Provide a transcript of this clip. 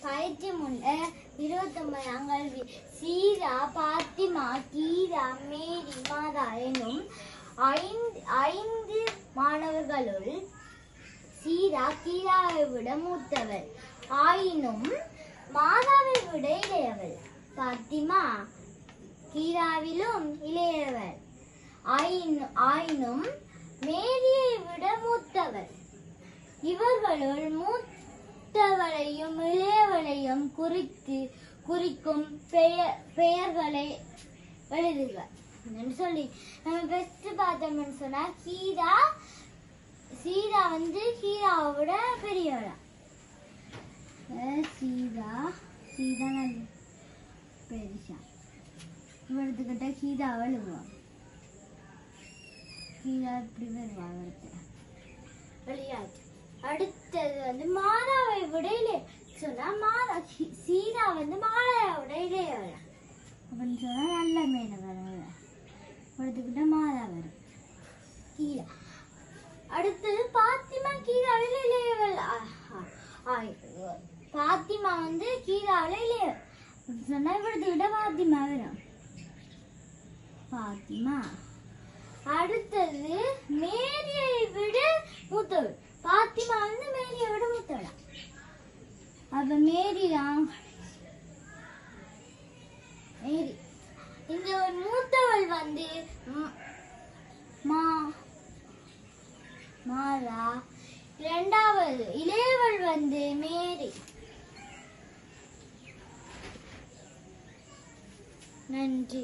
பயிற்சிமுள்ள 29ஆம் கல்வி சீரா பாத்திமா கீரா மேரி மாதா எனும் ஐந்து மாணவர்களுள் சீரா கீராவை விட மூத்தவள் ஆயினும் மாதாவை விட இளையவள். பாத்திமா கீராவிலும் இளையவள் ஆயினும் மேரியை விட மூத்தவள். இவர்களுள் மூத்தவளையும் இளையவளையும் குறிக்கும் பெயர்களை எழுதுக சொல்லி நம்ம பெஸ்ட் பார்த்தோம்னு சொன்னா சீரா வந்து கீராவை விட பெரியவளா. சீரா பெருசா இவடுத்துக்கிட்ட கீராவை எழுதுவான். கீரா இப்படி வருவா விளையாட்டு. அடுத்தது வந்து மாதாவை விட சொன்னா சீரா வந்து மாதாவை விட இளையவள அப்படின்னு சொன்னா நல்ல மேல வர படுத்துக்கிட்ட மாதா வரும் கீரா. அடுத்தது பாத்திமா கீராவில இளையவள். பாத்திமா வந்து கீராவில இளையவள் சொன்னா படுத்துக்கிட்ட பாத்திமா வரும் பாத்திமா. அடுத்தது மேரியை விட மூத்தவள். பாத்திமா வந்து மேரியை விட மூத்தவளா. அப்ப மேரி இந்த ஒரு மூத்தவள் வந்து மாதா, இரண்டாவது இளையவள் வந்து மேரி. நன்றி.